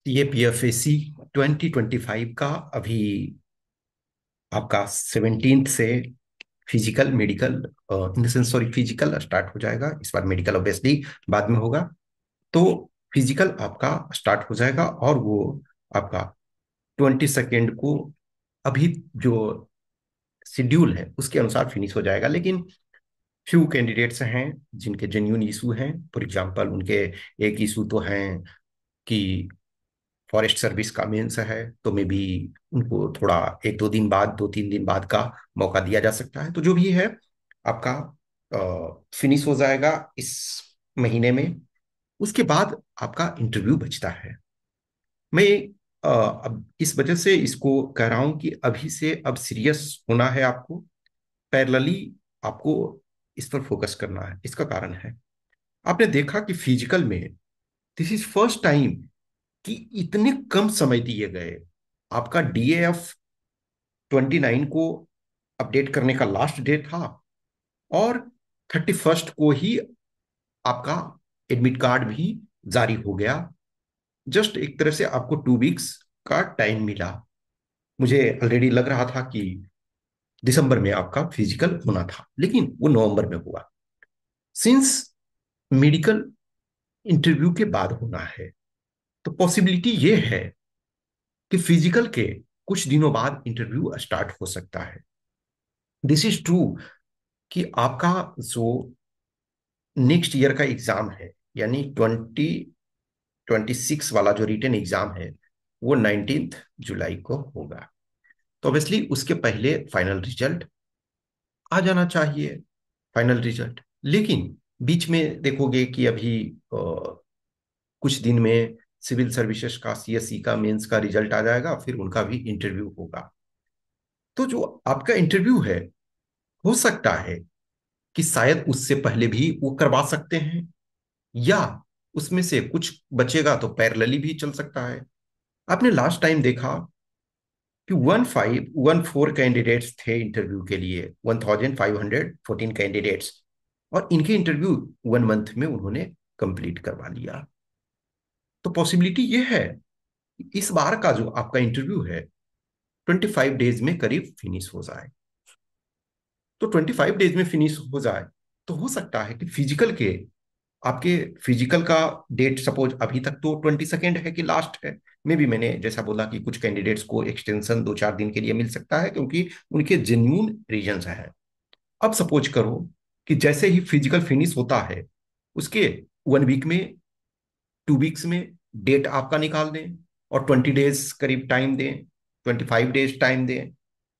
ये पीएफएसी 2025 का अभी आपका 17 से physical medical in the sense sorry physical start हो जाएगा। इस बार मेडिकल ऑब्वियसली बाद में होगा। तो फिजिकल आपका स्टार्ट हो जाएगा और वो आपका 22 को अभी जो शेड्यूल है उसके अनुसार फिनिश हो जाएगा। लेकिन फ्यू कैंडिडेट्स हैं जिनके जेन्यून इशू हैं। फॉर एग्जांपल उनके एक इशू तो हैं कि फॉरेस्ट सर्विस का मेंस है, तो मे बी उनको थोड़ा एक दो दिन बाद, 2-3 दिन बाद का मौका दिया जा सकता है। तो जो भी है आपका फिनिश हो जाएगा इस महीने में। उसके बाद आपका इंटरव्यू बचता है। मैं अब इस वजह से इसको कह रहा हूं कि अभी से अब सीरियस होना है आपको। पैरेलली आपको इस पर फोकस करना है। इसका कारण है आपने देखा कि फिजिकल में दिस इज फर्स्ट टाइम कि इतने कम समय दिए गए। आपका डीएएफ 29 को अपडेट करने का लास्ट डे था और 31 को ही आपका एडमिट कार्ड भी जारी हो गया। जस्ट एक तरह से आपको 2 वीक्स का टाइम मिला। मुझे ऑलरेडी लग रहा था कि दिसंबर में आपका फिजिकल होना था, लेकिन वो नवंबर में हुआ। सिंस मेडिकल इंटरव्यू के बाद होना है, तो पॉसिबिलिटी ये है कि फिजिकल के कुछ दिनों बाद इंटरव्यू स्टार्ट हो सकता है। दिस इज ट्रू कि आपका जो नेक्स्ट ईयर का एग्जाम है, यानी 2026 वाला जो रिटन एग्जाम है, वो 19 जुलाई को होगा। तो ऑब्वियसली उसके पहले फाइनल रिजल्ट आ जाना चाहिए, फाइनल रिजल्ट। लेकिन बीच में देखोगे कि अभी कुछ दिन में सिविल सर्विसेज का, सीएससी का मेंस का रिजल्ट आ जाएगा, फिर उनका भी इंटरव्यू होगा। तो जो आपका इंटरव्यू है, हो सकता है कि शायद उससे पहले भी वो करवा सकते हैं, या उसमें से कुछ बचेगा तो पैरेलली भी चल सकता है। आपने लास्ट टाइम देखा कि 1514 कैंडिडेट्स थे इंटरव्यू के लिए, 1514 कैंडिडेट्स, और इनके इंटरव्यू 1 मंथ में उन्होंने कंप्लीट करवा लिया। तो पॉसिबिलिटी ये है इस बार का जो आपका इंटरव्यू है 25 डेज में करीब फिनिश हो जाए। तो 25 डेज में फिनिश हो जाए तो हो सकता है कि फिजिकल के आपके फिजिकल का डेट सपोज अभी तक तो 22 है कि लास्ट है। मे भी मैंने जैसा बोला कि कुछ कैंडिडेट्स को एक्सटेंशन 2-4 दिन के लिए मिल सकता है क्योंकि उनके जेन्यून रीजंस हैं। अब सपोज करो कि जैसे ही फिजिकल फिनिश होता है उसके 1 वीक में, 2 वीक्स में डेट आपका निकाल दें और 20 डेज करीब टाइम दें, 25 डेज टाइम दें,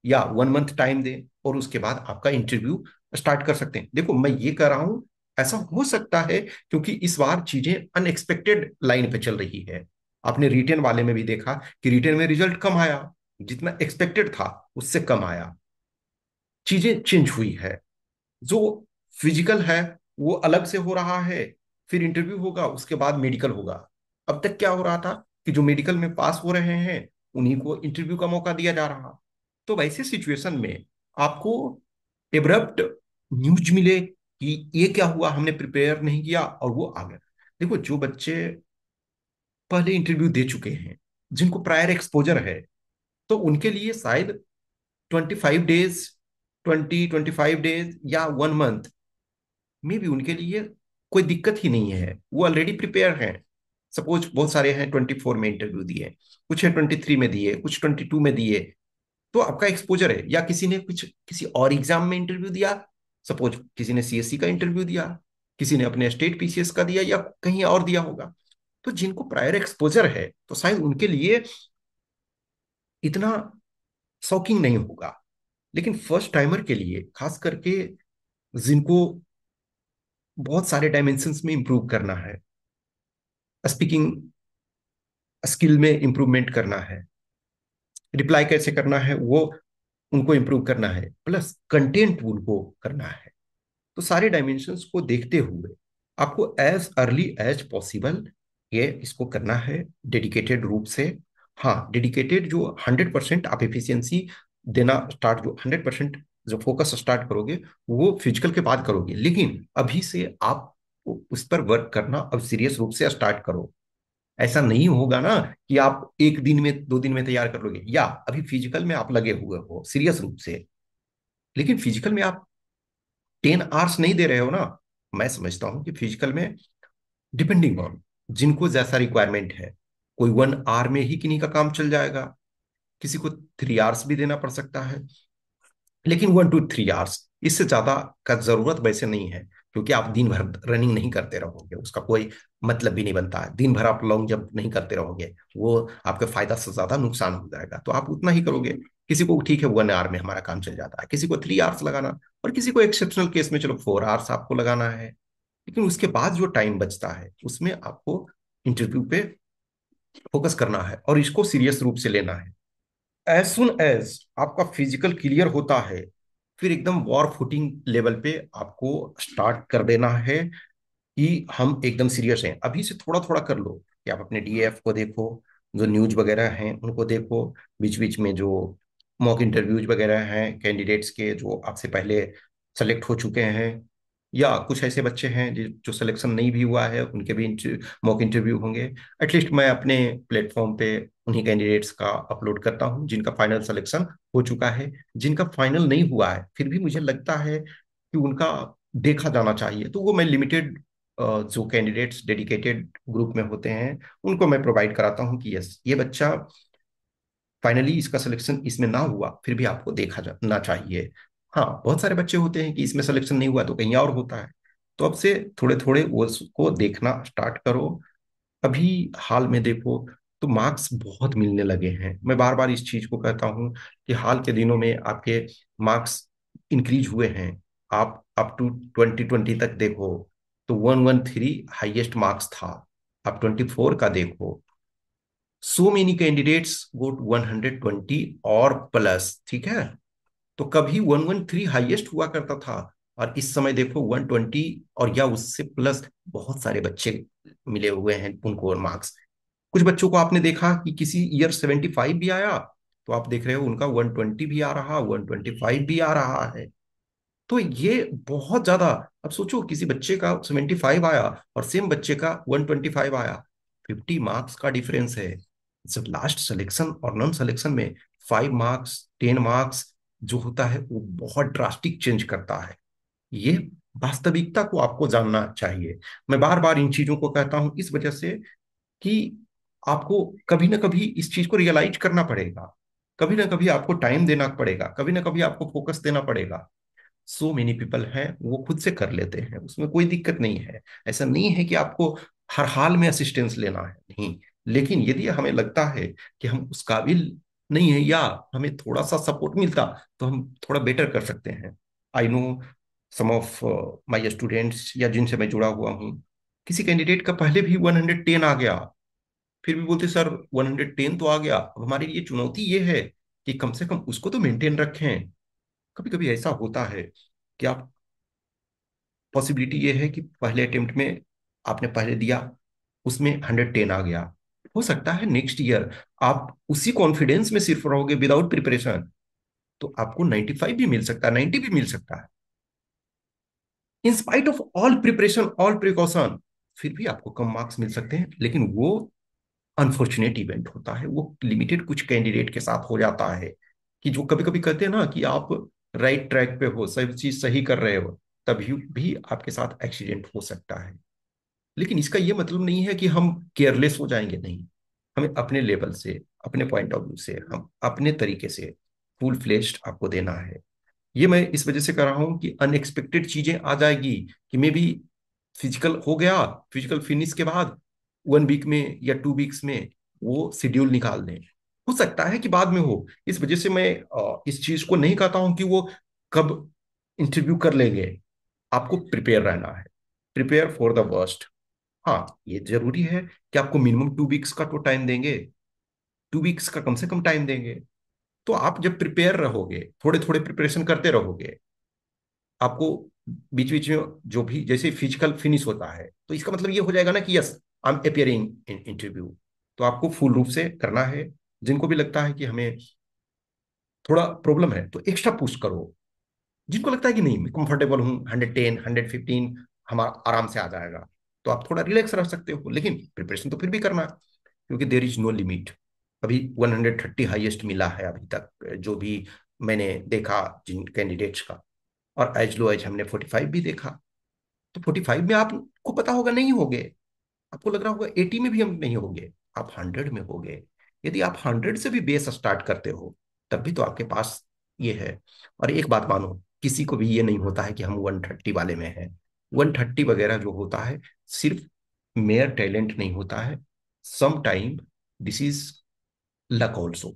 या 1 मंथ टाइम दें, और उसके बाद आपका इंटरव्यू स्टार्ट कर सकते हैं। देखो मैं ये कह रहा हूं ऐसा हो सकता है क्योंकि इस बार चीजें अनएक्सपेक्टेड लाइन पे चल रही है। आपने रिटेन वाले में भी देखा कि रिटेन में रिजल्ट कम आया, जितना एक्सपेक्टेड था उससे कम आया। चीजें चेंज हुई है। जो फिजिकल है वो अलग से हो रहा है, फिर इंटरव्यू होगा, उसके बाद मेडिकल होगा। अब तक क्या हो रहा था कि जो मेडिकल में पास हो रहे हैं उन्हीं को इंटरव्यू का मौका दिया जा रहा। तो वैसे सिचुएशन में आपको एब्रप्ट न्यूज मिले कि ये क्या हुआ, हमने प्रिपेयर नहीं किया और वो आ गया। देखो जो बच्चे पहले इंटरव्यू दे चुके हैं, जिनको प्रायर एक्सपोजर है, तो उनके लिए शायद 25 डेज, 25 डेज या 1 मंथ में भी उनके लिए कोई दिक्कत ही नहीं है। वो ऑलरेडी प्रिपेयर हैं। सपोज बहुत सारे हैं 24 में इंटरव्यू दिए, कुछ है 23 में दिए, कुछ 22 में दिए। तो आपका एक्सपोजर है, या किसी ने कुछ किसी और एग्जाम में इंटरव्यू दिया, सपोज किसी ने सीएससी का इंटरव्यू दिया, किसी ने अपने स्टेट पीसीएस का दिया, या कहीं और दिया होगा। तो जिनको प्रायर एक्सपोजर है तो शायद उनके लिए इतना शॉकिंग नहीं होगा। लेकिन फर्स्ट टाइमर के लिए खास करके, जिनको बहुत सारे डायमेंशंस में इंप्रूव करना है, स्पीकिंग स्किल में इंप्रूवमेंट करना है, रिप्लाई कैसे करना है वो उनको इंप्रूव करना है, प्लस कंटेंट उनको करना है। तो सारे डायमेंशंस को देखते हुए आपको एज अर्ली एज पॉसिबल ये इसको करना है डेडिकेटेड रूप से। हाँ, डेडिकेटेड जो 100% आप एफिशिएंसी देना स्टार्ट, जो 100% जो फोकस स्टार्ट करोगे वो फिजिकल के बाद करोगे, लेकिन अभी से आप उस पर वर्क करना अब सीरियस रूप से स्टार्ट करो। ऐसा नहीं होगा ना कि आप एक दिन में 2 दिन में तैयार कर लोगे, या अभी फिजिकल में आप लगे हुए हो सीरियस रूप से, लेकिन फिजिकल में आप 10 आवर्स नहीं दे रहे हो ना। मैं समझता हूँ कि फिजिकल में डिपेंडिंग ऑन जिनको जैसा रिक्वायरमेंट है, कोई 1 आवर में ही किन्हीं का काम चल जाएगा, किसी को 3 आवर्स भी देना पड़ सकता है, लेकिन 1 to 3 आवर्स, इससे ज्यादा का जरूरत वैसे नहीं है, क्योंकि आप दिन भर रनिंग नहीं करते रहोगे, उसका कोई मतलब भी नहीं बनता है। दिन भर आप लॉन्ग जंप नहीं करते रहोगे, वो आपके फायदा से ज्यादा नुकसान हो जाएगा, तो आप उतना ही करोगे। किसी को ठीक है 1 आवर में हमारा काम चल जाता है, किसी को 3 आवर्स लगाना, और किसी को एक्सेप्शनल केस में चलो 4 आवर्स आपको लगाना है। लेकिन उसके बाद जो टाइम बचता है उसमें आपको इंटरव्यू पे फोकस करना है और इसको सीरियस रूप से लेना है। एज सुन एज आपका फिजिकल क्लियर होता है, फिर एकदम वॉर फुटिंग लेवल पे आपको स्टार्ट कर देना है कि हम एकदम सीरियस हैं। अभी से थोड़ा थोड़ा कर लो कि आप अपने डीएफ को देखो, जो न्यूज वगैरह हैं उनको देखो, बीच बीच में जो मॉक इंटरव्यूज वगैरह हैं कैंडिडेट्स के जो आपसे पहले सेलेक्ट हो चुके हैं, या कुछ ऐसे बच्चे हैं जो सिलेक्शन नहीं भी हुआ है उनके भी मॉक इंटरव्यू होंगे। एटलीस्ट मैं अपने प्लेटफॉर्म पे उन्हीं कैंडिडेट्स का अपलोड करता हूँ जिनका फाइनल सिलेक्शन हो चुका है। जिनका फाइनल नहीं हुआ है फिर भी मुझे लगता है कि उनका देखा जाना चाहिए, तो वो मैं लिमिटेड जो कैंडिडेट्स डेडिकेटेड ग्रुप में होते हैं उनको मैं प्रोवाइड कराता हूँ कि यस ये बच्चा फाइनली इसका सिलेक्शन इसमें ना हुआ फिर भी आपको देखा जाना चाहिए। हाँ, बहुत सारे बच्चे होते हैं कि इसमें सिलेक्शन नहीं हुआ तो कहीं और होता है, तो अब से थोड़े थोड़े वो उसको देखना स्टार्ट करो। अभी हाल में देखो तो मार्क्स बहुत मिलने लगे हैं, मैं बार बार इस चीज को कहता हूँ कि हाल के दिनों में आपके मार्क्स इंक्रीज हुए हैं। आप अप टू 2020 तक देखो तो 113 हाईएस्ट मार्क्स था, आप 24 का देखो सो मेनी कैंडिडेट्स गोट 120 और प्लस, ठीक है। तो कभी 113 हाईएस्ट हुआ करता था, और इस समय देखो 120 और या उससे प्लस बहुत सारे बच्चे मिले हुए हैं उनको मार्क्स। कुछ बच्चों को आपने देखा कि किसी ईयर 75 भी आया, तो आप देख रहे हो उनका 120 भी आ रहा, 125 भी आ रहा है। तो ये बहुत ज्यादा, अब सोचो किसी बच्चे का 75 आया और सेम बच्चे का 125 आया, 50 मार्क्स का डिफरेंस है। जब लास्ट सिलेक्शन और नॉन सिलेक्शन में 5 मार्क्स 10 मार्क्स जो होता है वो बहुत ड्रास्टिक चेंज करता है। ये वास्तविकता को आपको जानना चाहिए। मैं बार बार इन चीजों को कहता हूं इस वजह से कि आपको कभी ना कभी इस चीज को रियलाइज करना पड़ेगा, कभी ना कभी आपको टाइम देना पड़ेगा, कभी ना कभी आपको फोकस देना पड़ेगा। सो मेनी पीपल हैं वो खुद से कर लेते हैं, उसमें कोई दिक्कत नहीं है। ऐसा नहीं है कि आपको हर हाल में असिस्टेंस लेना है, नहीं। लेकिन यदि हमें लगता है कि हम उस काबिल नहीं है या हमें थोड़ा सा सपोर्ट मिलता तो हम थोड़ा बेटर कर सकते हैं। I know some of my students या जिनसे मैं जुड़ा हुआ हूँ, किसी कैंडिडेट का पहले भी 110 आ गया, फिर भी बोलते सर 110 तो आ गया, अब हमारे लिए चुनौती ये है कि कम से कम उसको तो मेंटेन रखें। कभी कभी ऐसा होता है कि आप पॉसिबिलिटी ये है कि पहले अटेम्प्ट में आपने पहले दिया उसमें 110 आ गया, हो सकता है नेक्स्ट ईयर आप उसी कॉन्फिडेंस में सिर्फ रहोगे विदाउट प्रिपरेशन, तो आपको 95 भी मिल सकता है, 90 भी मिल सकता है। In spite of all preparation all precaution फिर भी आपको कम मार्क्स मिल सकते हैं, लेकिन वो अनफॉर्चुनेट इवेंट होता है, वो लिमिटेड कुछ कैंडिडेट के साथ हो जाता है कि जो कभी कभी कहते हैं ना कि आप राइट ट्रैक पे हो, सब चीज सही कर रहे हो, तभी भी आपके साथ एक्सीडेंट हो सकता है। लेकिन इसका ये मतलब नहीं है कि हम केयरलेस हो जाएंगे, नहीं। हमें अपने लेवल से, अपने पॉइंट ऑफ व्यू से, हम अपने तरीके से फुल फ्लेश्ड आपको देना है। ये मैं इस वजह से कर रहा हूं कि अनएक्सपेक्टेड चीजें आ जाएगी कि मे बी फिजिकल हो गया, फिजिकल फिनिश के बाद 1 वीक में या 2 वीक्स में वो शेड्यूल निकाल दें, हो सकता है कि बाद में हो। इस वजह से मैं इस चीज को नहीं कहता हूं कि वो कब इंटरव्यू कर लेंगे। आपको प्रिपेयर रहना है, प्रिपेयर फॉर द वर्स्ट। हाँ, ये जरूरी है कि आपको मिनिमम 2 वीक्स का तो टाइम देंगे, 2 वीक्स का कम से कम टाइम देंगे। तो आप जब प्रिपेयर रहोगे, थोड़े थोड़े प्रिपरेशन करते रहोगे, आपको बीच बीच में जो भी जैसे फिजिकल फिनिश होता है तो इसका मतलब ये हो जाएगा ना कि yes I am appearing in interview, तो आपको फुल रूप से करना है। जिनको भी लगता है कि हमें थोड़ा प्रॉब्लम है तो एक्स्ट्रा पुश करो, जिनको लगता है कि नहीं मैं कंफर्टेबल हूँ 110 115 हमारा आराम से आ जाएगा, तो आप थोड़ा रिलैक्स रह सकते हो, लेकिन प्रिपरेशन तो फिर भी करना, क्योंकि देर इज नो लिमिट। अभी 130 हाईएस्ट मिला है अभी तक, जो भी मैंने देखा जिन कैंडिडेट्स का। और एज लो एज हमने 45 भी देखा। तो 45 में आपको पता होगा नहीं होगे, आपको लग रहा होगा 80 में भी हम नहीं होंगे, आप 100 में होगे। यदि आप 100 से भी बेस स्टार्ट करते हो, तब भी तो आपके पास ये है। और एक बात मानो, किसी को भी ये नहीं होता है कि हम 130 वाले में हैं। 130 वगैरह जो होता है, सिर्फ मेयर टैलेंट नहीं होता है, some time this is luck also.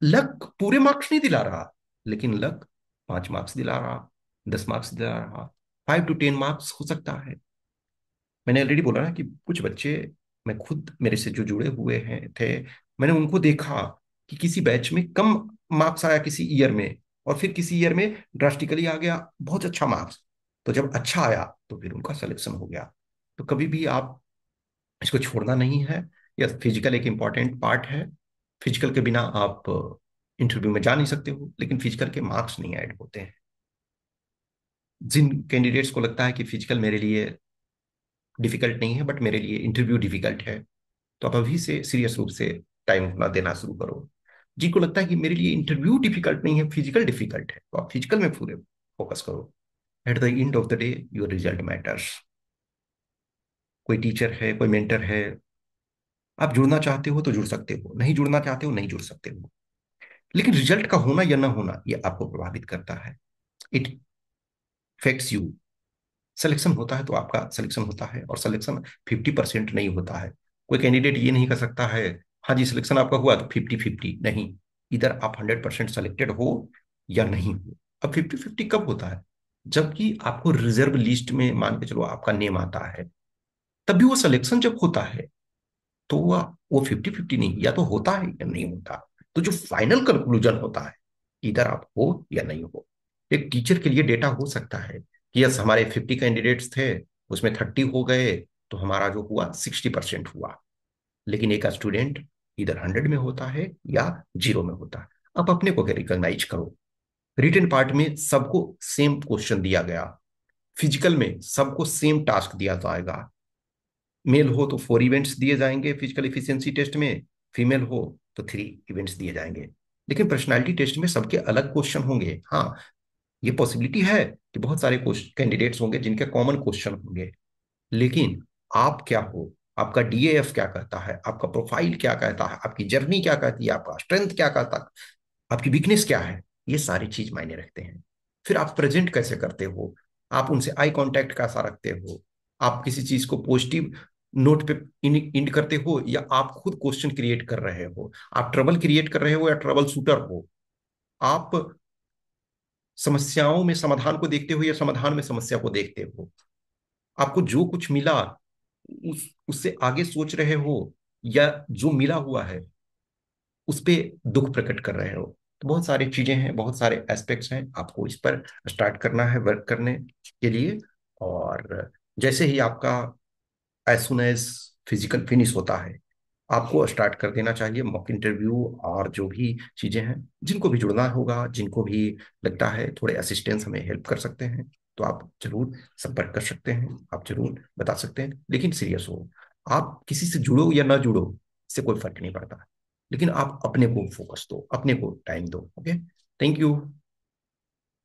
Luck पूरे मार्क्स नहीं दिला रहा, लेकिन लक 5 मार्क्स दिला रहा, 10 मार्क्स दिला रहा, 5 to 10 मार्क्स हो सकता है। मैंने ऑलरेडी बोला ना कि कुछ बच्चे, मैं खुद मेरे से जो जुड़े हुए हैं थे, मैंने उनको देखा कि किसी बैच में कम मार्क्स आया किसी ईयर में, और फिर किसी ईयर में ड्रास्टिकली आ गया बहुत अच्छा मार्क्स। तो जब अच्छा आया तो फिर उनका सिलेक्शन हो गया। तो कभी भी आप इसको छोड़ना नहीं है। यस, फिजिकल एक इम्पॉर्टेंट पार्ट है। फिजिकल के बिना आप इंटरव्यू में जा नहीं सकते हो, लेकिन फिजिकल के मार्क्स नहीं ऐड होते हैं। जिन कैंडिडेट्स को लगता है कि फिजिकल मेरे लिए डिफिकल्ट नहीं है, बट मेरे लिए इंटरव्यू डिफिकल्ट है, तो आप अभी से सीरियस रूप से टाइम अपना देना शुरू करो। जिनको लगता है कि मेरे लिए इंटरव्यू डिफिकल्ट नहीं है, फिजिकल डिफिकल्ट है, तो आप फिजिकल में पूरे फोकस करो। At the end of the day your result matters. कोई टीचर है, कोई मेंटर है, आप जुड़ना चाहते हो तो जुड़ सकते हो, नहीं जुड़ना चाहते हो नहीं जुड़ सकते हो, लेकिन रिजल्ट का होना या ना होना ये आपको प्रभावित करता है। It effects you. सिलेक्शन होता है तो आपका सिलेक्शन होता है, और सिलेक्शन 50% नहीं होता है। कोई कैंडिडेट ये नहीं कर सकता है, हाँ जी सिलेक्शन आपका हुआ तो 50-50 नहीं। इधर आप 100% सेलेक्टेड हो या नहीं हो। अब 50-50 कब होता है? जबकि आपको रिजर्व लिस्ट में मान के चलो आपका नेम आता है, तब भी वो सिलेक्शन जब होता है, तो वो 50-50 नहीं, या तो होता है या नहीं होता। तो जो फाइनल कंक्लूजन होता है, इधर आप हो या नहीं हो। एक टीचर के लिए डेटा हो सकता है कि यस हमारे 50 कैंडिडेट्स थे, उसमें 30 हो गए, तो हमारा जो हुआ 60% हुआ। लेकिन एक स्टूडेंट इधर 100 में होता है या 0 में होता है। अब अपने को क्या रिकॉग्नाइज करो। रिटन पार्ट में सबको सेम क्वेश्चन दिया गया, फिजिकल में सबको सेम टास्क दिया जाएगा। मेल हो तो 4 इवेंट्स दिए जाएंगे फिजिकल इफिशियंसी टेस्ट में, फीमेल हो तो 3 इवेंट्स दिए जाएंगे। लेकिन पर्सनालिटी टेस्ट में सबके अलग क्वेश्चन होंगे। हाँ, ये पॉसिबिलिटी है कि बहुत सारे कैंडिडेट्स होंगे जिनके कॉमन क्वेश्चन होंगे, लेकिन आप क्या हो, आपका डीएएफ क्या कहता है, आपका प्रोफाइल क्या कहता है, आपकी जर्नी क्या कहती है, आपका स्ट्रेंथ क्या कहता है, आपकी वीकनेस क्या है, ये सारी चीज मायने रखते हैं। फिर आप प्रेजेंट कैसे करते हो, आप उनसे आई कांटेक्ट कैसा रखते हो, आप किसी चीज को पॉजिटिव नोट पे इंड करते हो, या आप खुद क्वेश्चन क्रिएट कर रहे हो, आप ट्रबल क्रिएट कर रहे हो या ट्रबल शूटर हो, आप समस्याओं में समाधान को देखते हो या समाधान में समस्या को देखते हो, आपको जो कुछ मिला उससे आगे सोच रहे हो, या जो मिला हुआ है उस पे दुख प्रकट कर रहे हो। तो बहुत सारी चीजें हैं, बहुत सारे एस्पेक्ट्स हैं, आपको इस पर स्टार्ट करना है वर्क करने के लिए। और जैसे ही आपका as soon as physical finish होता है, आपको स्टार्ट कर देना चाहिए मॉक इंटरव्यू और जो भी चीजें हैं। जिनको भी जुड़ना होगा, जिनको भी लगता है थोड़े असिस्टेंस हमें हेल्प कर सकते हैं, तो आप जरूर संपर्क कर सकते हैं, आप जरूर बता सकते हैं। लेकिन सीरियस हो, आप किसी से जुड़ो या ना जुड़ो, इससे कोई फर्क नहीं पड़ता, लेकिन आप अपने को फोकस दो, अपने को टाइम दो। Okay, thank you.